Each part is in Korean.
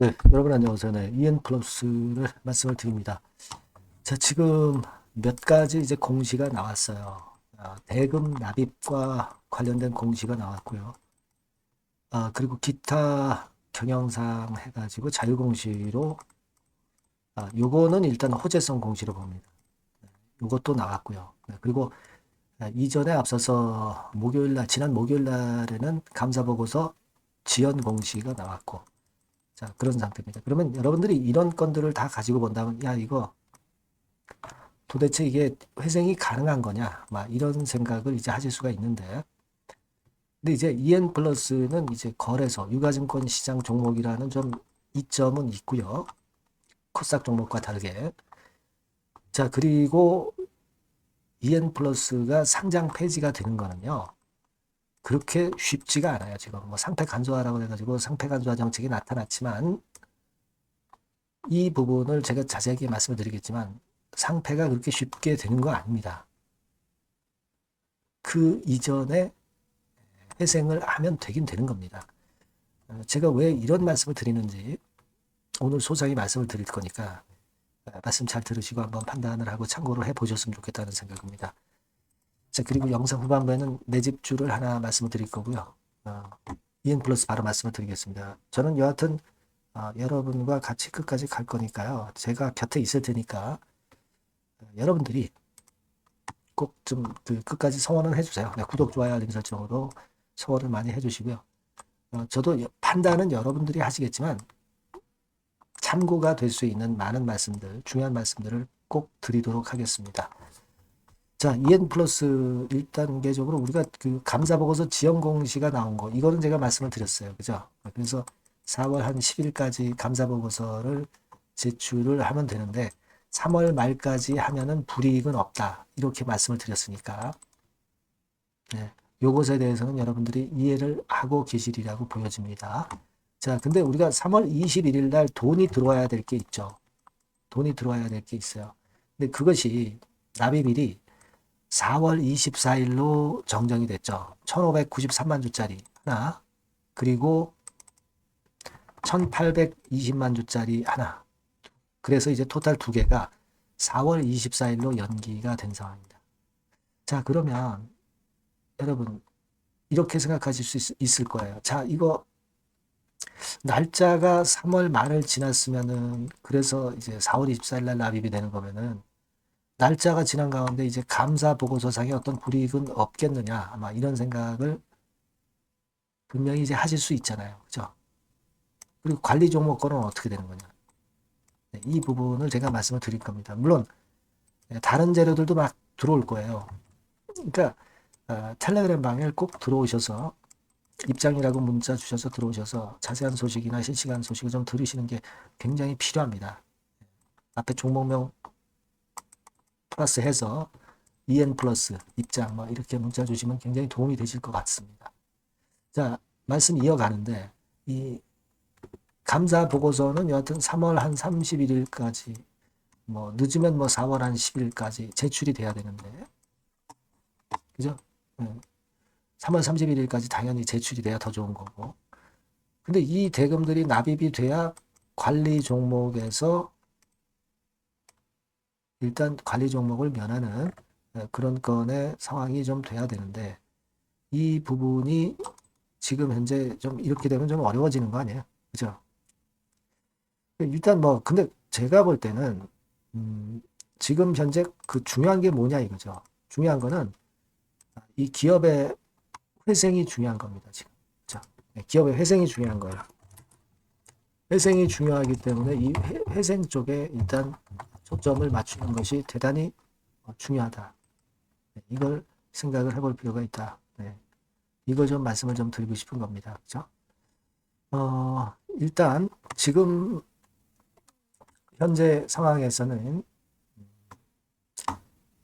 네, 여러분 안녕하세요. 네, EN 플러스를 말씀을 드립니다. 자, 지금 몇 가지 이제 공시가 나왔어요. 대금 납입과 관련된 공시가 나왔고요. 그리고 기타 경영상 해가지고 자유공시로, 요거는 일단 호재성 공시로 봅니다. 요것도 나왔고요. 네, 그리고 이전에 앞서서 지난 목요일 날에는 감사보고서 지연 공시가 나왔고, 자, 그런 상태입니다. 그러면 여러분들이 이런 건들을 다 가지고 본다면, 야, 이거 도대체 이게 회생이 가능한 거냐? 막 이런 생각을 이제 하실 수가 있는데, 근데 이제 EN 플러스는 이제 거래소, 유가증권 시장 종목이라는 좀 이점은 있고요. 코스닥 종목과 다르게. 자, 그리고 EN 플러스가 상장 폐지가 되는 거는요. 그렇게 쉽지가 않아요. 지금 뭐 상패 간소화라고 해가지고 상패 간소화 정책이 나타났지만, 이 부분을 제가 자세하게 말씀을 드리겠지만 상패가 그렇게 쉽게 되는 거 아닙니다. 그 이전에 회생을 하면 되긴 되는 겁니다. 제가 왜 이런 말씀을 드리는지 오늘 소상히 말씀을 드릴 거니까 말씀 잘 들으시고 한번 판단을 하고 참고를 해보셨으면 좋겠다는 생각입니다. 자, 그리고 영상 후반부에는 내 집주를 하나 말씀을 드릴 거고요. EN 플러스 바로 말씀을 드리겠습니다. 저는 여하튼 여러분과 같이 끝까지 갈 거니까요. 제가 곁에 있을 테니까 여러분들이 꼭 좀 그 끝까지 성원은 해주세요. 네, 구독, 좋아요, 알림 설정으로 성원을 많이 해주시고요. 저도 판단은 여러분들이 하시겠지만 참고가 될 수 있는 많은 말씀들, 중요한 말씀들을 꼭 드리도록 하겠습니다. 자, EN 플러스 1단계적으로 우리가 그 감사보고서 지연 공시가 나온 거, 이거는 제가 말씀을 드렸어요. 그죠? 그래서 4월 한 10일까지 감사보고서를 제출을 하면 되는데 3월 말까지 하면은 불이익은 없다. 이렇게 말씀을 드렸으니까. 네, 요것에 대해서는 여러분들이 이해를 하고 계시리라고 보여집니다. 자, 근데 우리가 3월 21일 날 돈이 들어와야 될 게 있죠. 돈이 들어와야 될 게 있어요. 근데 그것이 납입일이 4월 24일로 정정이 됐죠. 1593만 주짜리 하나, 그리고 1820만 주짜리 하나. 그래서 이제 토탈 두 개가 4월 24일로 연기가 된 상황입니다. 자, 그러면 여러분 이렇게 생각하실 수 있을 거예요. 자, 이거 날짜가 3월 말을 지났으면은 그래서 이제 4월 24일 날 납입이 되는 거면은 날짜가 지난 가운데 이제 감사 보고서상의 어떤 불이익은 없겠느냐 아마 이런 생각을 분명히 이제 하실 수 있잖아요. 그죠? 그리고 관리 종목권은 어떻게 되는 거냐. 네, 이 부분을 제가 말씀을 드릴 겁니다. 물론 다른 재료들도 막 들어올 거예요. 그러니까 텔레그램 방에 꼭 들어오셔서 입장이라고 문자 주셔서 들어오셔서 자세한 소식이나 실시간 소식을 좀 들으시는 게 굉장히 필요합니다. 앞에 종목명 플러스 해서 EN 플러스 입장 뭐 이렇게 문자 주시면 굉장히 도움이 되실 것 같습니다. 자, 말씀 이어가는데 이 감사 보고서는 여하튼 3월 한 31일까지 뭐 늦으면 뭐 4월 한 10일까지 제출이 돼야 되는데 그죠? 3월 31일까지 당연히 제출이 돼야 더 좋은 거고. 근데 이 대금들이 납입이 돼야 관리 종목에서 일단 관리 종목을 면하는 그런 건의 상황이 좀 돼야 되는데 이 부분이 지금 현재 좀 이렇게 되면 좀 어려워지는 거 아니에요? 그죠? 일단 뭐 근데 제가 볼 때는 지금 현재 그 중요한 게 뭐냐 이거죠. 중요한 거는 이 기업의 회생이 중요한 겁니다. 지금. 자, 기업의 회생이 중요한 거예요. 회생이 중요하기 때문에 이 회생 쪽에 일단 초점을 맞추는 것이 대단히 중요하다. 이걸 생각을 해볼 필요가 있다. 네. 이걸 좀 말씀을 좀 드리고 싶은 겁니다. 그죠? 일단 지금 현재 상황에서는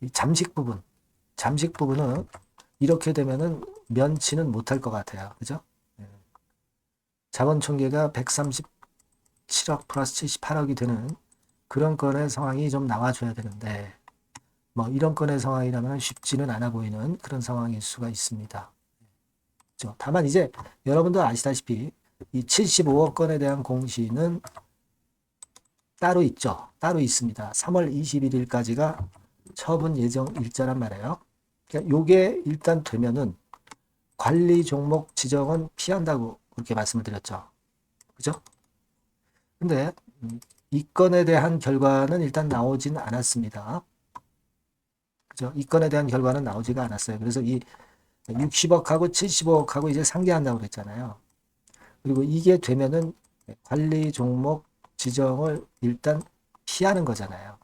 이 잠식 부분은 이렇게 되면은 면치는 못할 것 같아요. 그죠? 네. 자본 총계가 137억 플러스 78억이 되는 그런 건의 상황이 좀 나와줘야 되는데 뭐 이런 건의 상황이라면 쉽지는 않아 보이는 그런 상황일 수가 있습니다. 그렇죠? 다만 이제 여러분도 아시다시피 이 75억 건에 대한 공시는 따로 있죠. 따로 있습니다. 3월 21일까지가 처분 예정 일자란 말이에요. 그러니까 요게 일단 되면은 관리 종목 지정은 피한다고 그렇게 말씀을 드렸죠. 그죠? 근데 이 건에 대한 결과는 일단 나오진 않았습니다. 그죠? 이 건에 대한 결과는 나오지가 않았어요. 그래서 이 60억하고 75억하고 이제 상계한다고 그랬잖아요. 그리고 이게 되면은 관리 종목 지정을 일단 피하는 거잖아요.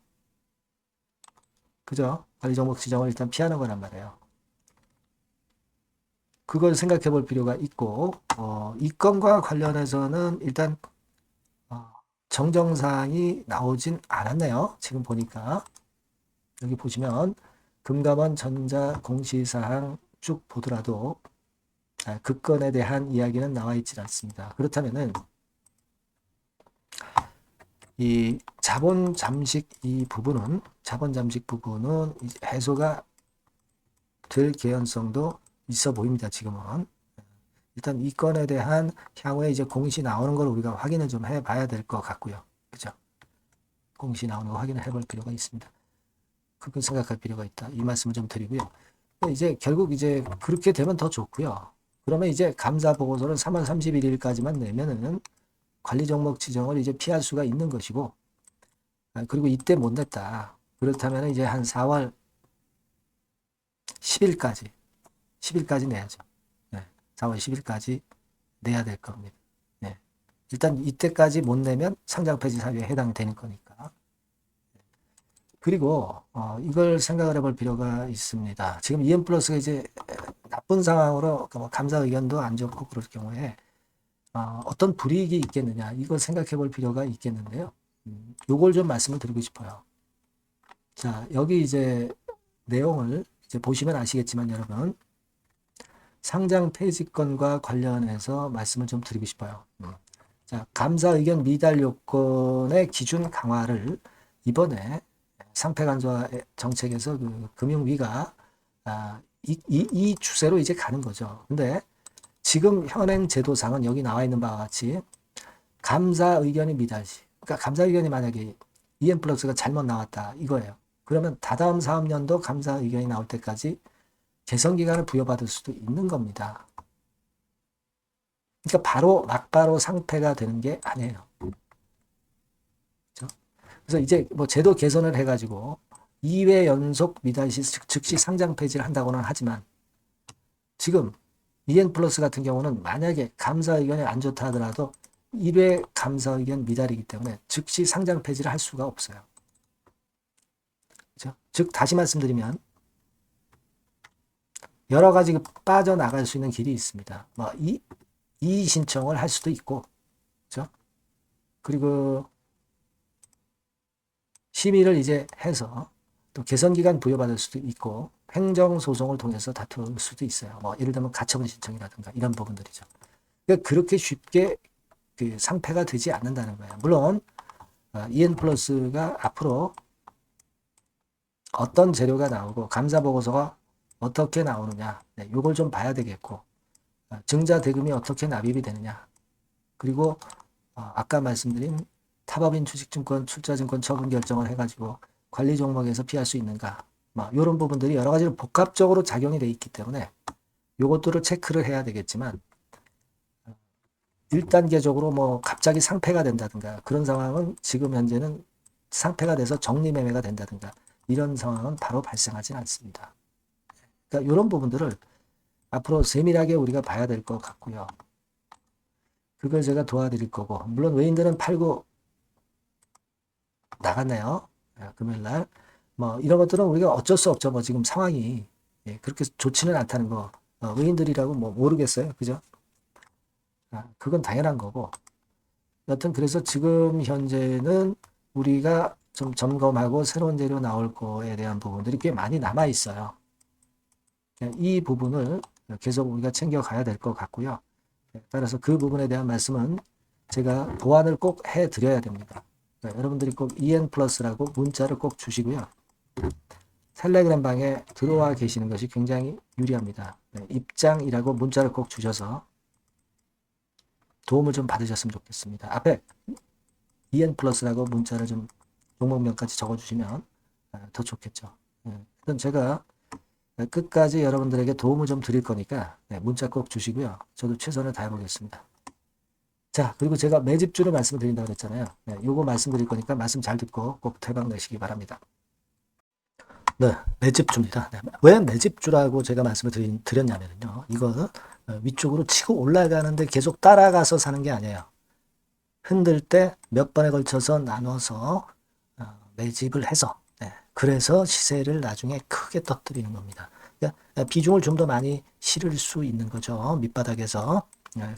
그죠? 관리 종목 지정을 일단 피하는 거란 말이에요. 그걸 생각해 볼 필요가 있고, 이 건과 관련해서는 일단 정정사항이 나오진 않았네요. 지금 보니까. 여기 보시면 금감원 전자 공시사항 쭉 보더라도 그 건에 대한 이야기는 나와 있지 않습니다. 그렇다면은 이 자본 잠식 자본 잠식 부분은 해소가 될 개연성도 있어 보입니다. 지금은. 일단 이 건에 대한 향후에 이제 공시 나오는 걸 우리가 확인을 좀 해봐야 될 것 같고요. 그죠? 공시 나오는 거 확인을 해볼 필요가 있습니다. 그걸 생각할 필요가 있다. 이 말씀을 좀 드리고요. 이제 결국 이제 그렇게 되면 더 좋고요. 그러면 이제 감사 보고서를 3월 31일까지만 내면은 관리 종목 지정을 이제 피할 수가 있는 것이고, 그리고 이때 못 냈다. 그렇다면 이제 한 4월 10일까지 내야죠. 네, 4월 10일까지 내야 될 겁니다. 네. 일단 이때까지 못 내면 상장 폐지 사유에 해당되는 거니까. 그리고 이걸 생각을 해볼 필요가 있습니다. 지금 EM 플러스가 이제 나쁜 상황으로 뭐 감사 의견도 안 좋고 그럴 경우에 어떤 불이익이 있겠느냐 이걸 생각해 볼 필요가 있겠는데요. 요걸 좀 말씀을 드리고 싶어요. 자, 여기 이제 내용을 이제 보시면 아시겠지만 여러분 상장 폐지건과 관련해서 말씀을 좀 드리고 싶어요. 자, 감사 의견 미달 요건의 기준 강화를 이번에 상패 간소화 정책에서 그 금융위가 이 추세로 이제 가는 거죠. 근데 지금 현행 제도상은 여기 나와 있는 바와 같이 감사 의견이 미달시, 그러니까 감사 의견이 만약에 EM 플러스가 잘못 나왔다 이거예요. 그러면 다다음 사업년도 감사 의견이 나올 때까지 개선 기간을 부여받을 수도 있는 겁니다. 그러니까 바로 막바로 상패가 되는 게 아니에요. 그렇죠? 그래서 이제 뭐 제도 개선을 해가지고 2회 연속 미달 시 즉시 상장 폐지를 한다고는 하지만 지금 EN 플러스 같은 경우는 만약에 감사 의견이 안 좋다 하더라도 1회 감사 의견 미달이기 때문에 즉시 상장 폐지를 할 수가 없어요. 그렇죠? 즉 다시 말씀드리면 여러 가지 빠져나갈 수 있는 길이 있습니다. 뭐 이의 신청을 할 수도 있고, 그렇죠? 그리고 심의를 이제 해서 또 개선 기간 부여받을 수도 있고 행정 소송을 통해서 다툴 수도 있어요. 뭐 예를 들면 가처분 신청이라든가 이런 부분들이죠. 그러니까 그렇게 쉽게 그 상패가 되지 않는다는 거예요. 물론 EN 플러스가 앞으로 어떤 재료가 나오고 감사 보고서가 어떻게 나오느냐, 네, 이걸 좀 봐야 되겠고 증자 대금이 어떻게 납입이 되느냐, 그리고 아까 말씀드린 타법인 주식증권, 출자증권 처분 결정을 해가지고 관리 종목에서 피할 수 있는가, 뭐 이런 부분들이 여러 가지로 복합적으로 작용이 돼 있기 때문에 이것들을 체크를 해야 되겠지만 1단계적으로 뭐 갑자기 상패가 된다든가 그런 상황은 지금 현재는 상패가 돼서 정리매매가 된다든가 이런 상황은 바로 발생하지 않습니다. 그러니까 이런 부분들을 앞으로 세밀하게 우리가 봐야 될 것 같고요. 그걸 제가 도와드릴 거고, 물론 외인들은 팔고 나갔네요. 금요일날. 뭐 이런 것들은 우리가 어쩔 수 없죠. 뭐 지금 상황이 그렇게 좋지는 않다는 거. 외인들이라고 뭐 모르겠어요. 그죠? 그건 당연한 거고. 여튼 그래서 지금 현재는 우리가 좀 점검하고 새로운 재료 나올 거에 대한 부분들이 꽤 많이 남아 있어요. 이 부분을 계속 우리가 챙겨가야 될 것 같고요. 따라서 그 부분에 대한 말씀은 제가 보완을 꼭 해드려야 됩니다. 여러분들이 꼭 EN 플러스라고 문자를 꼭 주시고요. 텔레그램 방에 들어와 계시는 것이 굉장히 유리합니다. 입장이라고 문자를 꼭 주셔서 도움을 좀 받으셨으면 좋겠습니다. 앞에 EN 플러스라고 문자를 좀 종목명까지 적어주시면 더 좋겠죠. 일단 제가 끝까지 여러분들에게 도움을 좀 드릴 거니까 문자 꼭 주시고요. 저도 최선을 다해보겠습니다. 자, 그리고 제가 매집주를 말씀을 드린다고 그랬잖아요. 요거 말씀드릴 거니까 말씀 잘 듣고 꼭 대박 내시기 바랍니다. 네, 매집주입니다. 왜 매집주라고 제가 말씀을 드렸냐면요. 이거 위쪽으로 치고 올라가는데 계속 따라가서 사는 게 아니에요. 흔들 때 몇 번에 걸쳐서 나눠서 매집을 해서 그래서 시세를 나중에 크게 터뜨리는 겁니다. 그러니까 비중을 좀 더 많이 실을 수 있는 거죠. 밑바닥에서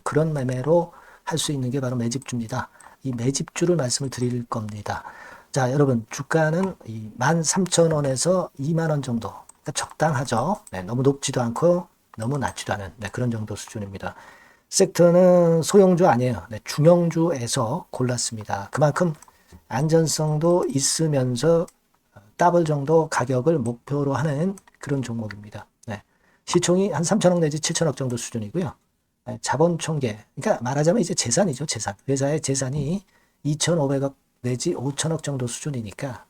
그런 매매로 할 수 있는 게 바로 매집주입니다. 이 매집주를 말씀을 드릴 겁니다. 자, 여러분 주가는 13,000원에서 2만원 정도 그러니까 적당하죠. 너무 높지도 않고 너무 낮지도 않은 그런 정도 수준입니다. 섹터는 소형주 아니에요. 중형주에서 골랐습니다. 그만큼 안전성도 있으면서 더블 정도 가격을 목표로 하는 그런 종목입니다. 시총이 한 3천억 내지 7천억 정도 수준이고요. 자본 총계, 그러니까 말하자면 이제 재산이죠, 재산. 회사의 재산이 2,500억 내지 5천억 정도 수준이니까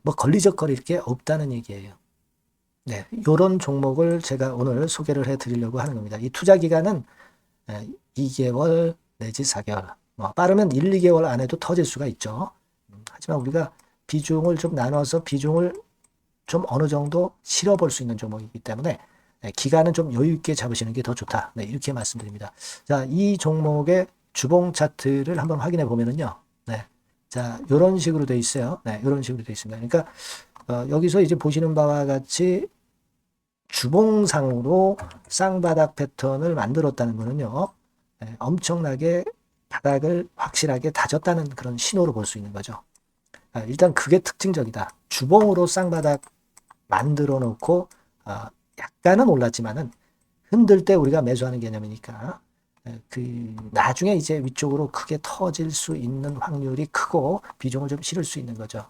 뭐 걸리적거릴 게 없다는 얘기예요. 이런 종목을 제가 오늘 소개를 해드리려고 하는 겁니다. 이 투자 기간은 2개월 내지 4개월, 빠르면 1, 2개월 안에도 터질 수가 있죠. 하지만 우리가 비중을 좀 나눠서 비중을 좀 어느 정도 실어볼 수 있는 종목이기 때문에 기간은 좀 여유 있게 잡으시는 게 더 좋다. 이렇게 말씀드립니다. 자, 이 종목의 주봉 차트를 한번 확인해 보면은요. 자, 이런 식으로 돼 있어요. 이런 식으로 돼 있습니다. 그러니까 여기서 이제 보시는 바와 같이 주봉상으로 쌍바닥 패턴을 만들었다는 거는요. 엄청나게 바닥을 확실하게 다졌다는 그런 신호로 볼 수 있는 거죠. 일단 그게 특징적이다. 주봉으로 쌍바닥 만들어 놓고 약간은 올랐지만은 흔들 때 우리가 매수하는 개념이니까 그 나중에 이제 위쪽으로 크게 터질 수 있는 확률이 크고 비중을 좀 실을 수 있는 거죠.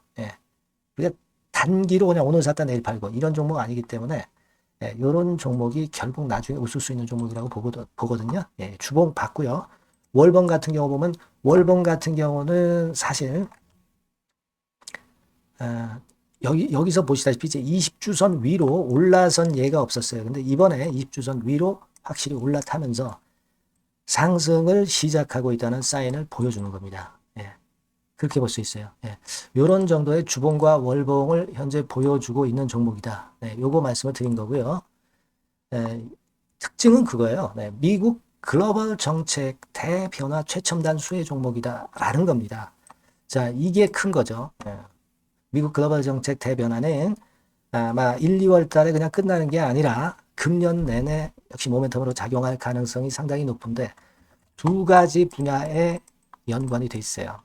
우리가 단기로 그냥 오늘 샀다 내일 팔고 이런 종목 아니기 때문에 이런 종목이 결국 나중에 웃을 수 있는 종목이라고 보거든요. 주봉 봤고요. 월봉 같은 경우 보면 월봉 같은 경우는 사실 여기서 보시다시피 이제 20주선 위로 올라선 예가 없었어요. 근데 이번에 20주선 위로 확실히 올라타면서 상승을 시작하고 있다는 사인을 보여주는 겁니다. 그렇게 볼 수 있어요. 이런 정도의 주봉과 월봉을 현재 보여주고 있는 종목이다. 요거 말씀을 드린 거고요. 특징은 그거예요. 미국 글로벌 정책 대변화 최첨단 수혜 종목이다라는 겁니다. 자, 이게 큰 거죠. 미국 글로벌 정책 대변화는 아마 1, 2월 달에 그냥 끝나는 게 아니라 금년 내내 역시 모멘텀으로 작용할 가능성이 상당히 높은데 두 가지 분야에 연관이 돼 있어요.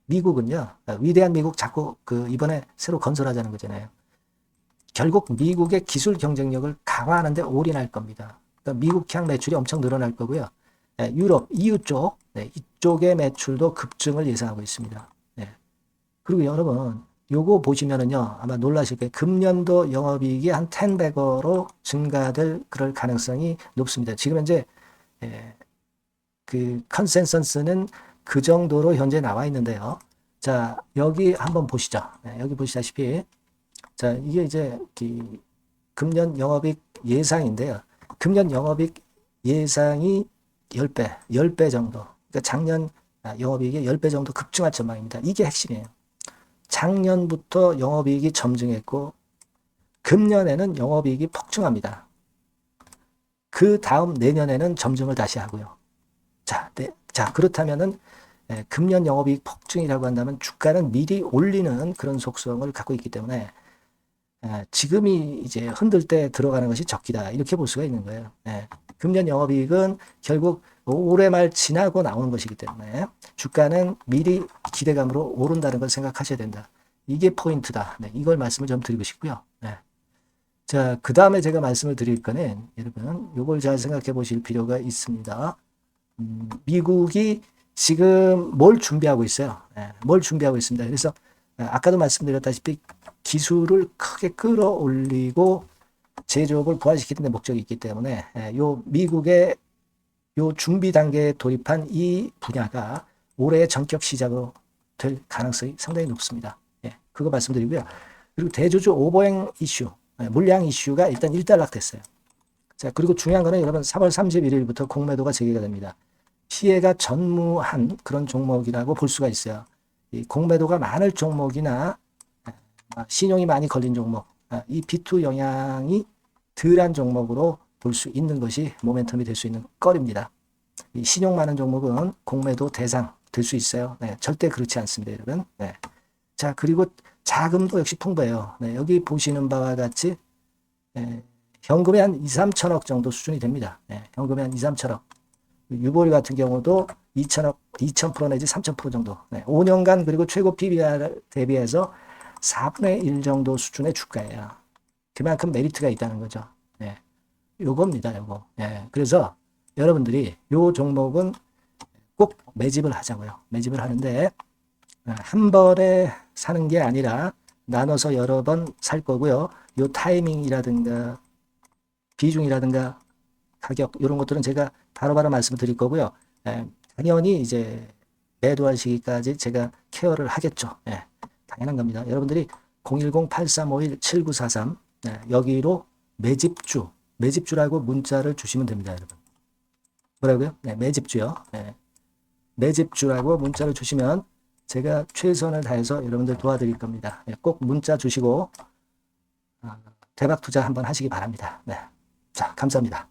미국은요, 위대한 미국 자꾸 이번에 새로 건설하자는 거잖아요. 결국 미국의 기술 경쟁력을 강화하는 데 올인할 겁니다. 그러니까 미국향 매출이 엄청 늘어날 거고요. 유럽, EU 쪽, 이쪽의 매출도 급증을 예상하고 있습니다. 그리고 여러분, 요거 보시면은요, 아마 놀라실 거예요. 금년도 영업이익이 한 10배로 증가될 그럴 가능성이 높습니다. 지금 현재 그 컨센서스는 그 정도로 현재 나와 있는데요. 자, 여기 한번 보시죠. 여기 보시다시피 자, 이게 이제 금년 영업이익 예상인데요. 금년 영업이익 예상이 10배 정도. 그러니까 작년 영업이익이 10배 정도 급증할 전망입니다. 이게 핵심이에요. 작년부터 영업이익이 점증했고 금년에는 영업이익이 폭증합니다. 그 다음 내년에는 점증을 다시 하고요. 자, 그렇다면은 금년 영업이익 폭증이라고 한다면 주가는 미리 올리는 그런 속성을 갖고 있기 때문에 지금이 이제 흔들 때 들어가는 것이 적기다. 이렇게 볼 수가 있는 거예요. 금년 영업이익은 결국 올해 말 지나고 나오는 것이기 때문에 주가는 미리 기대감으로 오른다는 걸 생각하셔야 된다. 이게 포인트다. 이걸 말씀을 좀 드리고 싶고요. 자, 그 다음에 제가 말씀을 드릴 거는 여러분 이걸 잘 생각해 보실 필요가 있습니다. 미국이 지금 뭘 준비하고 있어요. 뭘 준비하고 있습니다. 그래서 아까도 말씀드렸다시피 기술을 크게 끌어올리고 제조업을 부활시키는 데 목적이 있기 때문에 요 미국의 요 준비 단계에 돌입한 이 분야가 올해 전격 시작으로 될 가능성이 상당히 높습니다. 예, 그거 말씀드리고요. 그리고 대주주 오버행 이슈, 물량 이슈가 일단 일단락됐어요. 자, 그리고 중요한 거는 여러분 3월 31일부터 공매도가 재개가 됩니다. 피해가 전무한 그런 종목이라고 볼 수가 있어요. 이 공매도가 많을 종목이나 신용이 많이 걸린 종목, 이 B2 영향이 덜한 종목으로 볼 수 있는 것이 모멘텀이 될 수 있는 거리입니다. 이 신용 많은 종목은 공매도 대상 될 수 있어요. 네, 절대 그렇지 않습니다, 여러분. 네. 자, 그리고 자금도 역시 풍부해요. 네, 여기 보시는 바와 같이 현금이 한 2, 3천억 정도 수준이 됩니다. 네, 현금이 한 2, 3천억. 유보리 같은 경우도 2천억, 2,000% 내지 3,000% 정도. 네, 5년간 그리고 최고 PBR 대비해서 4분의 1 정도 수준의 주가예요. 그만큼 메리트가 있다는 거죠. 네, 요겁니다, 요거. 네, 그래서 여러분들이 요 종목은 꼭 매집을 하자고요. 매집을 하는데 한 번에 사는 게 아니라 나눠서 여러 번 살 거고요. 요 타이밍이라든가 비중이라든가 가격 이런 것들은 제가 바로바로 말씀을 드릴 거고요. 당연히 이제 매도할 시기까지 제가 케어를 하겠죠. 당연한 겁니다. 여러분들이 010-8351-7943 여기로 매집주라고 문자를 주시면 됩니다, 여러분. 뭐라고요? 매집주요. 매집주라고 문자를 주시면 제가 최선을 다해서 여러분들 도와드릴 겁니다. 꼭 문자 주시고 대박 투자 한번 하시기 바랍니다. 자, 감사합니다.